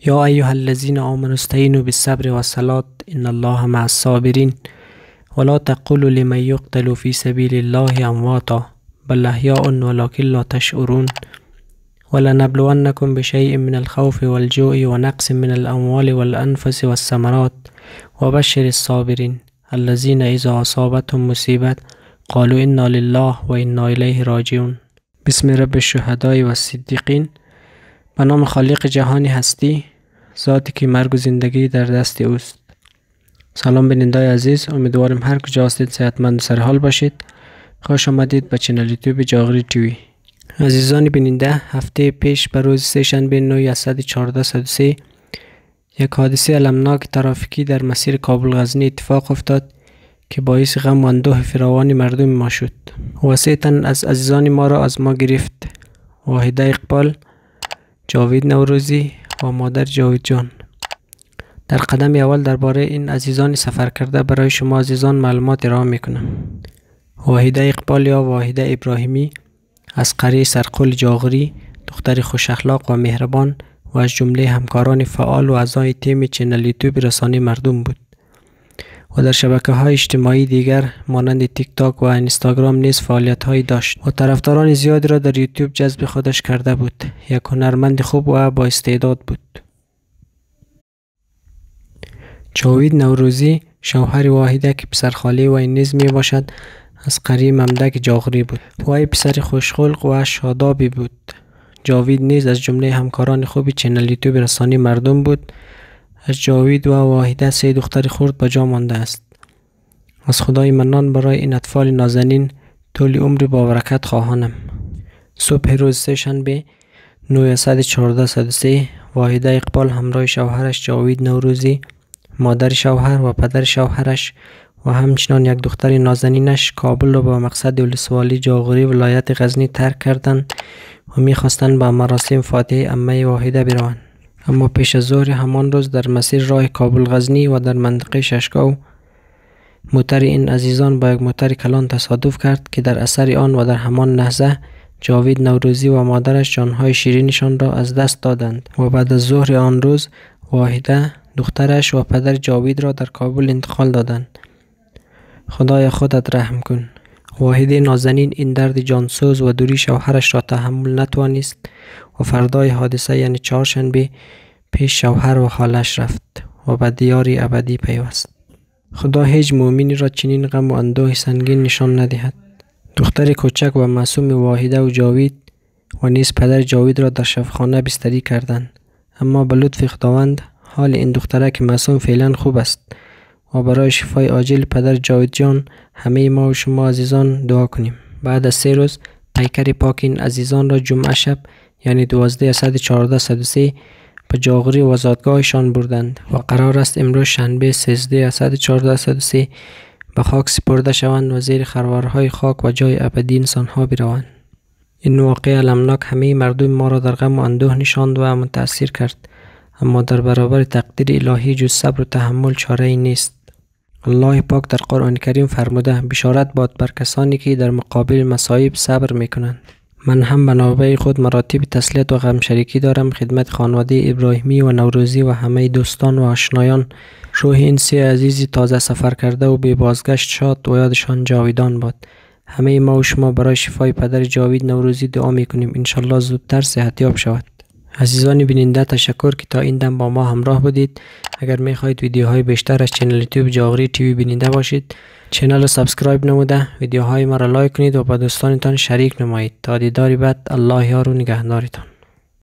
یا ایها الذین آمنوا استعینوا بالصبر والصلاة ان الله مع الصابرین ولا تقولوا لمن یقتل فی سبیل الله امواتا بل احیاء ولکن لا تشعرون ولنبلونکم بشیء من الخوف والجوع ونقص من الاموال والانفس والثمرات وبشر الصابرین الذین اذا اصابتهم مصیبة قالوا انا لله و انا الیه راجعون. بسم رب الشهداء و الصدیقین. به نام خالق جهانی هستی، ذاتی که مرگ و زندگی در دست اوست. سلام بینندای عزیز، امیدوارم هر کجا هستید صحتمند و سرحال باشید. خوش آمدید به چنل یوتیوب جاغری تیوی. عزیزان بیننده، هفته پیش به روز سه‌شنبه 9/14/103 یک حادثه المناک ترافیکی در مسیر کابل غزنی اتفاق افتاد که باعث غم و اندوه فراوان مردم ما شد. و 3 تن از عزیزان ما را از ما گرفت: واحده اقبال، جاوید نوروزی و مادر جاوید جان. در قدم اول درباره این عزیزان سفر کرده برای شما عزیزان معلومات ارائه میکنم. واحده اقبال یا واحده ابراهیمی از قریه سرقل جاغری، دختر خوش اخلاق و مهربان و از جمله همکاران فعال و اعضای تیم چنل یوتیوب رسانه مردم بود و در شبکه‌های اجتماعی دیگر مانند تیک تاک و اینستاگرام نیز فعالیت‌هایی داشت و طرفداران زیادی را در یوتیوب جذب خودش کرده بود. یک هنرمند خوب و با استعداد بود. جاوید نوروزی شوهر واحده که پسرخاله و این نیز می باشد از قریه ممدک جاغری بود. وی پسر خوشخلق و شادابی بود. جاوید نیز از جمله همکاران خوب چنل یوتیوب رسانه مردم بود. از جاوید و واحده 3 دختر خرد به جا مانده است. از خدای منان برای این اطفال نازنین طول عمر با برکت خواهانم. صبح روز سه‌شنبه 9/14/103 واحده اقبال همراه شوهرش جاوید نوروزی، مادر شوهر و پدر شوهرش و همچنان یک دختر نازنینش کابل را به مقصد ولسوالی جاغری ولایت غزنی ترک کردند و می‌خواستند به مراسم فاتحه عمه واحده بروند. اما پیش از ظهر همان روز در مسیر راه کابل غزنی و در منطقه ششگاو موتر این عزیزان با یک موتر کلان تصادف کرد که در اثر آن و در همان لحظه جاوید نوروزی و مادرش جانهای شیرینشان را از دست دادند و بعد از ظهر آن روز واحده دخترش و پدر جاوید را در کابل انتقال دادند. خدای خودت رحم کن. واحده نازنین این درد جانسوز و دوری شوهرش را تحمل نتوانست و فردای حادثه یعنی چهارشنبه پیش شوهر و خالش رفت و به دیار ابدی پیوست. خدا هیچ مؤمنی را چنین غم و اندوه سنگین نشان ندهد. دختر کوچک و معصوم واحده و جاوید و نیز پدر جاوید را در شفاخانه بستری کردند، اما به لطف خداوند حال این دخترک معصوم فعلا خوب است و برای شفای عاجل پدر جاوید جان همه ما و شما عزیزان دعا کنیم. بعد از 3 روز پیکر پاک این عزیزان را جمعه شب یعنی 12/14/103 به جاغری و زادگاهشان بردند و قرار است امروز شنبه 13/14/103 به خاک سپرده شوند و زیر خروارهای خاک و جای ابدی انسانها بروند. این واقعه المناک همه مردم ما را در غم و اندوه نشاند و متاثر کرد، اما در برابر تقدیر الهی جز صبر و تحمل چاره‌ای نیست. الله پاک در قرآن کریم فرموده: بشارت باد بر کسانی که در مقابل مصائب صبر میکنند. من هم به نوبه خود مراتب تسلیت و غم شریکی دارم خدمت خانواده ابراهیمی و نوروزی و همه دوستان و آشنایان. روح این 3 عزیزی تازه سفر کرده و به بازگشت شاد و یادشان جاویدان باد. همه ما و شما برای شفای پدر جاوید نوروزی دعا میکنیم انشالله زودتر صحتیاب شود. عزیزان بیننده، تشکر که تا این دم با ما همراه بودید. اگر میخواهید ویدیوهای بیشتر از چنل یوتیوب جاغری تیوی بیننده باشید، چنل رو سابسکرایب نموده ویدیوهای ما را لایک کنید و با دوستانتان شریک نمایید. تا دیداری بعد، الله یار و نگهدارتان.